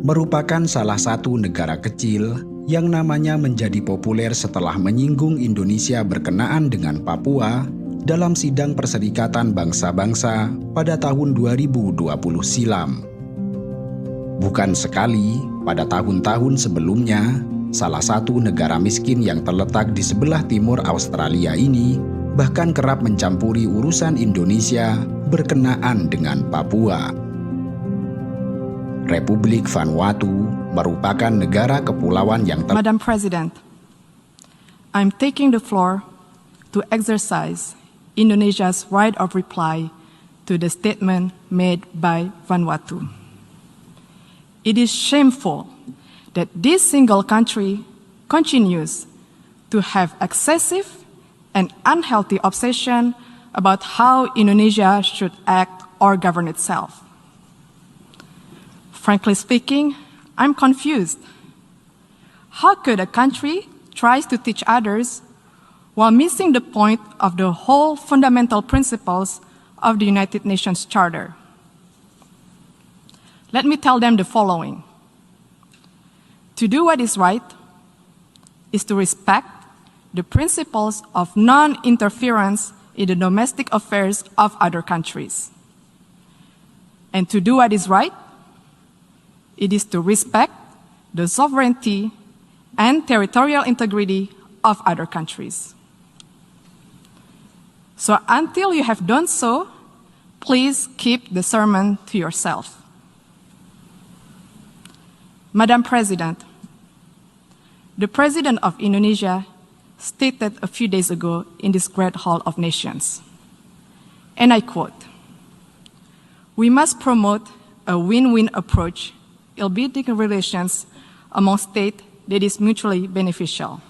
merupakan salah satu negara kecil yang namanya menjadi populer setelah menyinggung Indonesia berkenaan dengan Papua dalam sidang Perserikatan Bangsa-Bangsa pada tahun 2020 silam. Bukan sekali, pada tahun-tahun sebelumnya, salah satu negara miskin yang terletak di sebelah timur Australia ini bahkan kerap mencampuri urusan Indonesia berkenaan dengan Papua. Republik Vanuatu merupakan negara kepulauan yang Madam President, I'm taking the floor to exercise Indonesia's right of reply to the statement made by Vanuatu. It is shameful that this single country continues to have excessive and unhealthy obsession about how Indonesia should act or govern itself. Frankly speaking, I'm confused. How could a country try to teach others while missing the point of the whole fundamental principles of the United Nations Charter? Let me tell them the following. To do what is right is to respect the principles of non-interference in the domestic affairs of other countries. And to do what is right, it is to respect the sovereignty and territorial integrity of other countries. So until you have done so, please keep the sermon to yourself. Madam President, the President of Indonesia stated a few days ago in this great hall of nations, and I quote, "We must promote a win-win approach in building relations among states that is mutually beneficial,"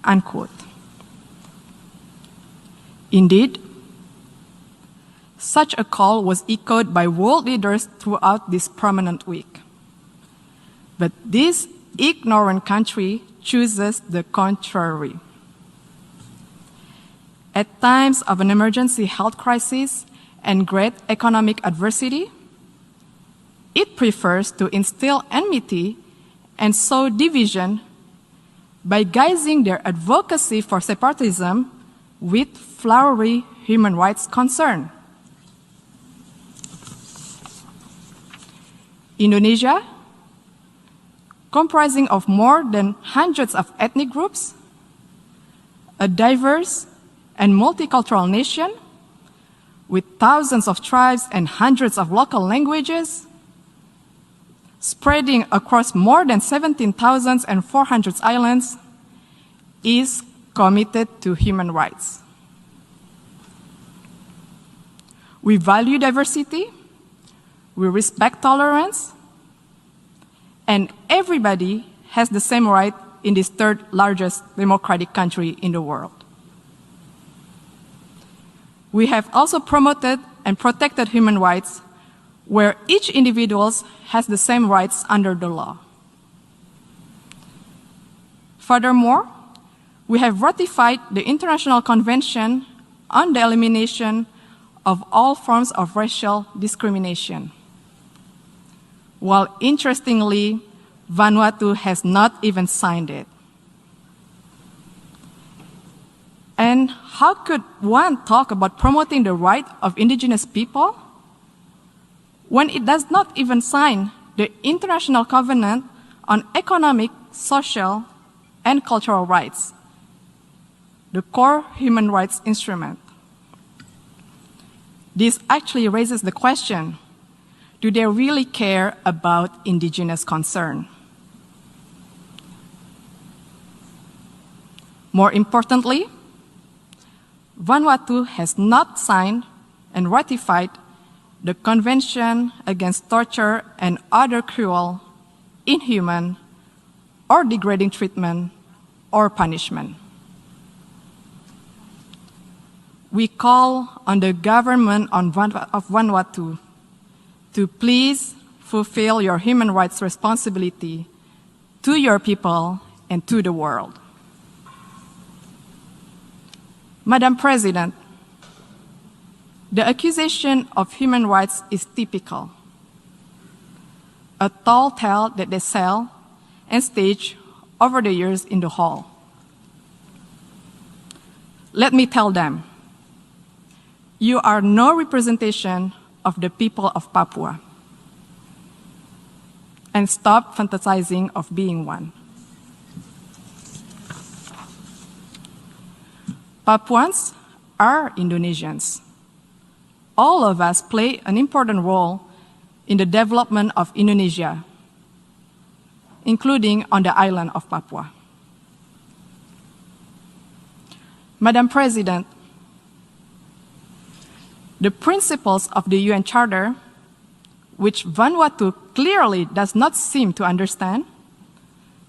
unquote. Indeed, such a call was echoed by world leaders throughout this prominent week. But this ignorant country chooses the contrary. At times of an emergency health crisis and great economic adversity, it prefers to instill enmity and sow division by guising their advocacy for separatism with flowery human rights concern. Indonesia, comprising of more than hundreds of ethnic groups, a diverse and multicultural nation with thousands of tribes and hundreds of local languages, spreading across more than 17,400 islands, is committed to human rights. We value diversity, we respect tolerance, and everybody has the same right in this third largest democratic country in the world. We have also promoted and protected human rights where each individual has the same rights under the law. Furthermore, we have ratified the International Convention on the Elimination of all forms of racial discrimination. While interestingly, Vanuatu has not even signed it. And how could one talk about promoting the right of indigenous people when it does not even sign the International Covenant on Economic, Social, and Cultural Rights, the core human rights instrument? This actually raises the question, do they really care about indigenous concern? More importantly, Vanuatu has not signed and ratified the Convention Against Torture and Other Cruel, Inhuman, or Degrading Treatment or Punishment. We call on the government of Vanuatu to please fulfill your human rights responsibility to your people and to the world. Madam President, the accusation of human rights is typical. a tall tale that they sell and stage over the years in the hall. Let me tell them, you are no representation of the people of Papua. And stop fantasizing of being one. Papuans are Indonesians. All of us play an important role in the development of Indonesia, including on the island of Papua. Madam President, the principles of the UN Charter, which Vanuatu clearly does not seem to understand,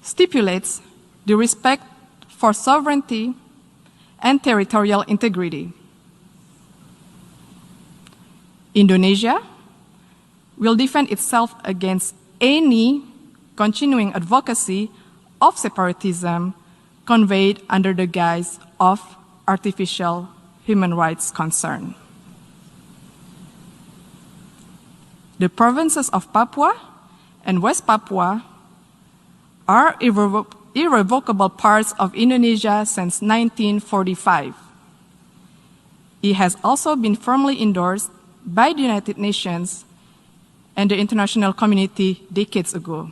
stipulates the respect for sovereignty and territorial integrity. Indonesia will defend itself against any continuing advocacy of separatism conveyed under the guise of artificial human rights concern. The provinces of Papua and West Papua are irrevocable parts of Indonesia since 1945. It has also been firmly endorsed by the United Nations and the international community decades ago.